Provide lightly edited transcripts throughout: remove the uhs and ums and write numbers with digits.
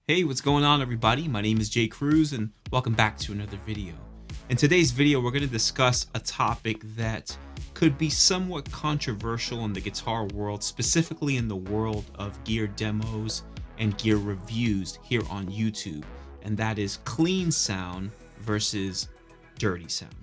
Hey, what's going on everybody? My name is Cruz and welcome back to another video. In today's video, we're going to discuss a topic that could be somewhat controversial in the guitar world, specifically in the world of gear demos and gear reviews here on YouTube, and that is clean sound versus dirty sound.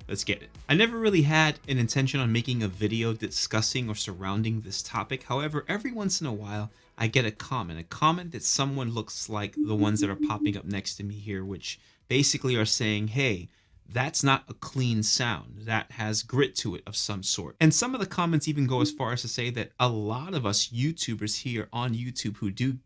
Let's get it. I never really had an intention on making a video discussing or surrounding this topic. However, every once in a while, I get a comment that someone looks like the ones that are popping up next to me here, which basically are saying, hey, that's not a clean sound. That has grit to it of some sort. And some of the comments even go as far as to say that a lot of us YouTubers here on YouTube who do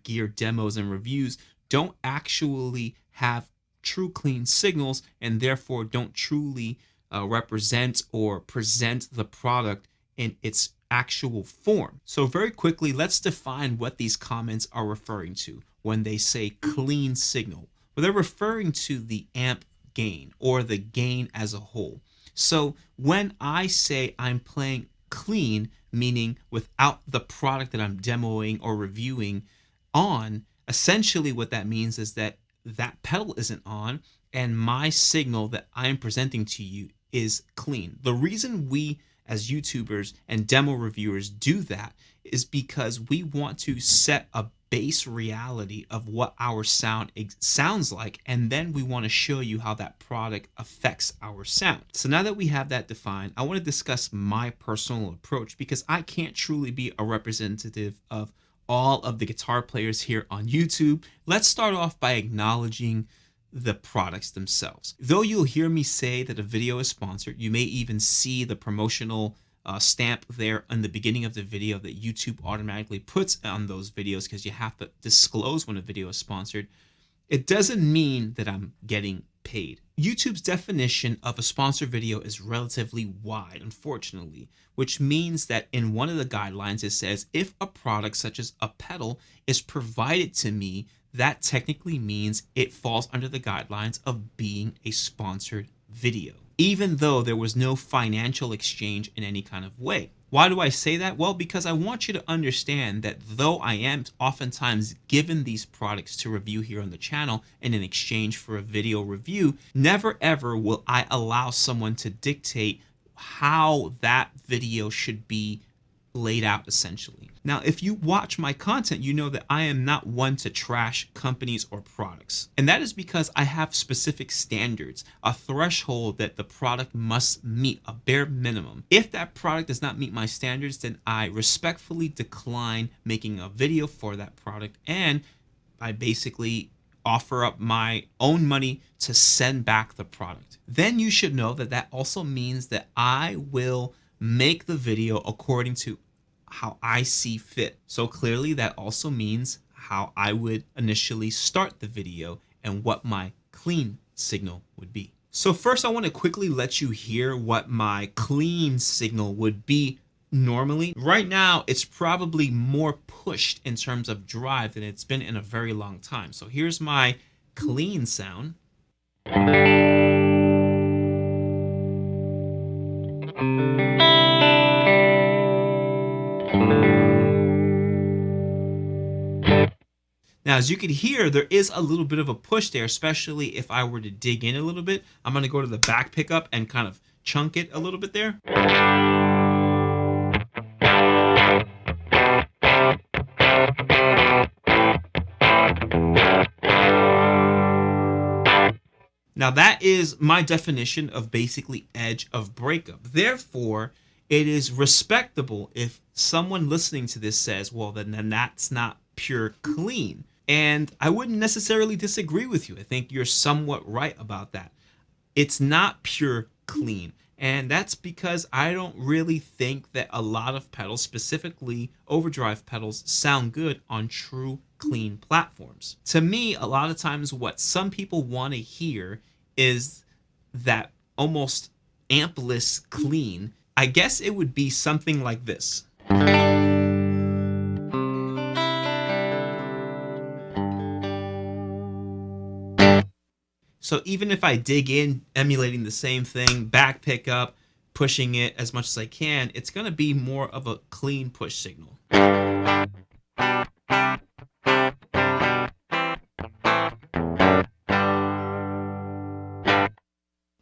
gear demos and reviews don't actually have true clean signals and therefore don't truly represent or present the product in its actual form. So very quickly, let's define what these comments are referring to when they say clean signal. Well, they're referring to the amp gain or the gain as a whole. So when I say I'm playing clean, meaning without the product that I'm demoing or reviewing on, essentially what that means is that pedal isn't on and my signal that I'm presenting to you is clean. The reason we as YouTubers and demo reviewers do that is because we want to set a base reality of what our sound sounds like, and then we want to show you how that product affects our sound. So now that we have that defined, I want to discuss my personal approach because I can't truly be a representative of all of the guitar players here on YouTube. Let's start off by acknowledging the products themselves. Though you'll hear me say that a video is sponsored, you may even see the promotional stamp there in the beginning of the video that YouTube automatically puts on those videos because you have to disclose when a video is sponsored. It doesn't mean that I'm getting paid. YouTube's definition of a sponsored video is relatively wide, unfortunately, which means that in one of the guidelines it says if a product such as a pedal is provided to me, that technically means it falls under the guidelines of being a sponsored video, even though there was no financial exchange in any kind of way. Why do I say that? Well, because I want you to understand that though I am oftentimes given these products to review here on the channel and in exchange for a video review, never ever will I allow someone to dictate how that video should be laid out essentially. Now, if you watch my content, you know that I am not one to trash companies or products. And that is because I have specific standards, a threshold that the product must meet, a bare minimum. If that product does not meet my standards, then I respectfully decline making a video for that product, and I basically offer up my own money to send back the product. Then you should know that that also means that I will make the video according to how I see fit. So clearly that also means how I would initially start the video and what my clean signal would be. So first I want to quickly let you hear what my clean signal would be normally. Right now it's probably more pushed in terms of drive than it's been in a very long time. So here's my clean sound. Now, as you can hear, there is a little bit of a push there, especially if I were to dig in a little bit. I'm going to go to the back pickup and kind of chunk it a little bit there. Now, that is my definition of basically edge of breakup. Therefore, it is respectable if someone listening to this says, well, then that's not pure clean. And I wouldn't necessarily disagree with you. I think you're somewhat right about that. It's not pure clean. And that's because I don't really think that a lot of pedals, specifically overdrive pedals, sound good on true clean platforms. To me, a lot of times what some people want to hear is that almost ampless clean. I guess it would be something like this. So even if I dig in, emulating the same thing, back pickup, pushing it as much as I can, it's going to be more of a clean push signal.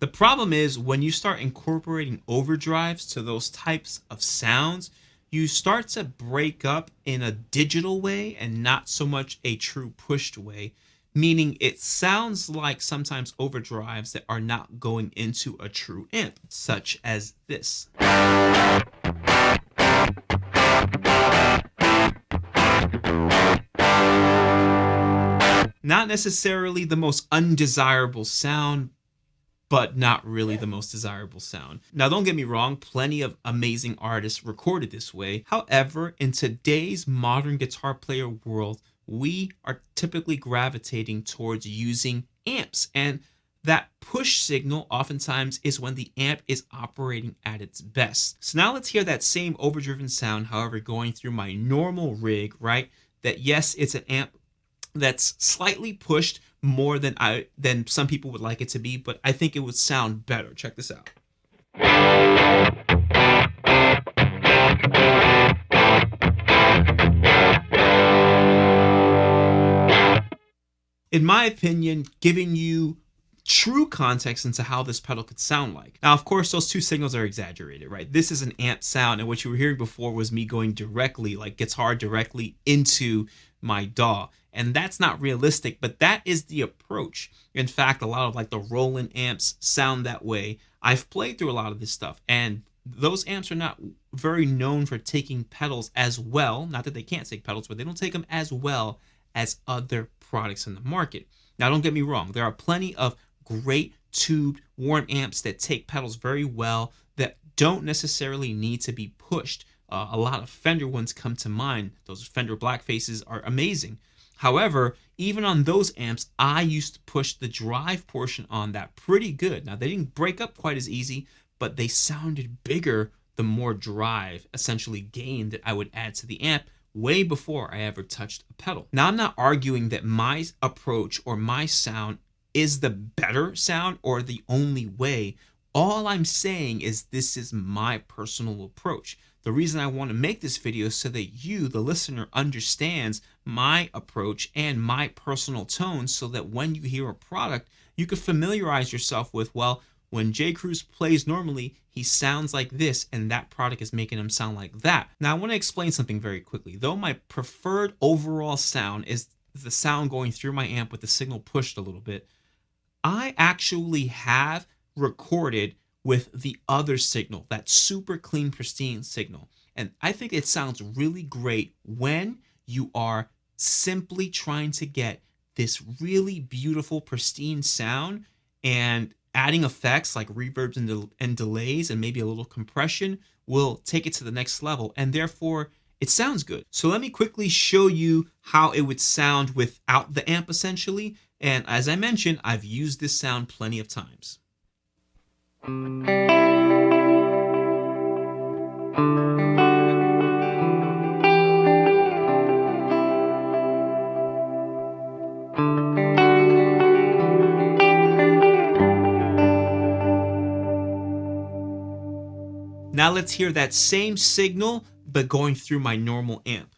The problem is when you start incorporating overdrives to those types of sounds, you start to break up in a digital way and not so much a true pushed way, meaning it sounds like sometimes overdrives that are not going into a true amp, such as this. Not necessarily the most undesirable sound, but not really the most desirable sound. Now, don't get me wrong, plenty of amazing artists recorded this way. However, in today's modern guitar player world, we are typically gravitating towards using amps, and that push signal oftentimes is when the amp is operating at its best. So now let's hear that same overdriven sound, however, going through my normal rig, right? That yes, it's an amp that's slightly pushed more than some people would like it to be, but I think it would sound better. Check this out. In my opinion, giving you true context into how this pedal could sound like. Now, of course, those two signals are exaggerated, right? This is an amp sound, and what you were hearing before was me going directly, like guitar directly into my DAW. And that's not realistic, but that is the approach. In fact, a lot of like the Roland amps sound that way. I've played through a lot of this stuff, and those amps are not very known for taking pedals as well. Not that they can't take pedals, but they don't take them as well as other products in the market. Now, don't get me wrong. There are plenty of great tubed warm amps that take pedals very well that don't necessarily need to be pushed. A lot of Fender ones come to mind. Those Fender Black Faces are amazing. However, even on those amps, I used to push the drive portion on that pretty good. Now, they didn't break up quite as easy, but they sounded bigger the more drive, essentially gain, that I would add to the amp way before I ever touched a pedal. Now, I'm not arguing that my approach or my sound is the better sound or the only way. All I'm saying is this is my personal approach. The reason I want to make this video is so that you, the listener, understands my approach and my personal tone, so that when you hear a product, you can familiarize yourself with, well, when J. Cruz plays normally, he sounds like this, and that product is making him sound like that. Now, I want to explain something very quickly. Though my preferred overall sound is the sound going through my amp with the signal pushed a little bit, I actually have recorded with the other signal, that super clean, pristine signal. And I think it sounds really great when you are simply trying to get this really beautiful, pristine sound, and adding effects like reverbs and delays and maybe a little compression will take it to the next level. And therefore, it sounds good. So let me quickly show you how it would sound without the amp, essentially. And as I mentioned, I've used this sound plenty of times. Now let's hear that same signal, but going through my normal amp.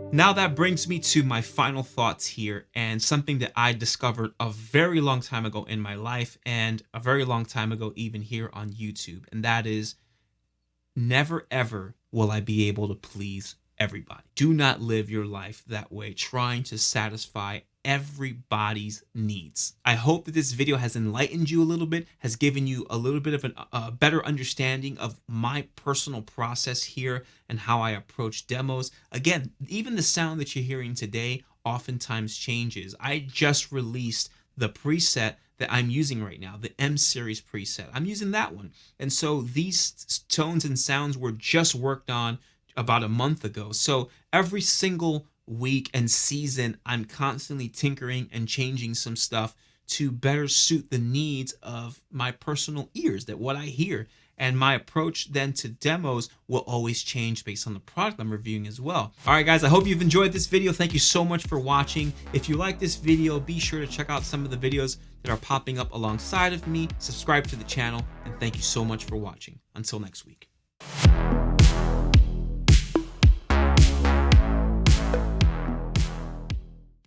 Now that brings me to my final thoughts here, and something that I discovered a very long time ago in my life, and a very long time ago even here on YouTube, and that is, never ever will I be able to please everybody. Do not live your life that way, trying to satisfy everybody's needs. I hope that this video has enlightened you a little bit, has given you a little bit of a better understanding of my personal process here and how I approach demos. Again, even the sound that you're hearing today oftentimes changes. I just released the preset that I'm using right now, the M series preset. I'm using that one. And so these tones and sounds were just worked on about a month ago. So every single week and season, I'm constantly tinkering and changing some stuff to better suit the needs of my personal ears, that what I hear. And my approach then to demos will always change based on the product I'm reviewing as well. All right, guys, I hope you've enjoyed this video. Thank you so much for watching. If you like this video, be sure to check out some of the videos that are popping up alongside of me. Subscribe to the channel, and thank you so much for watching. Until next week.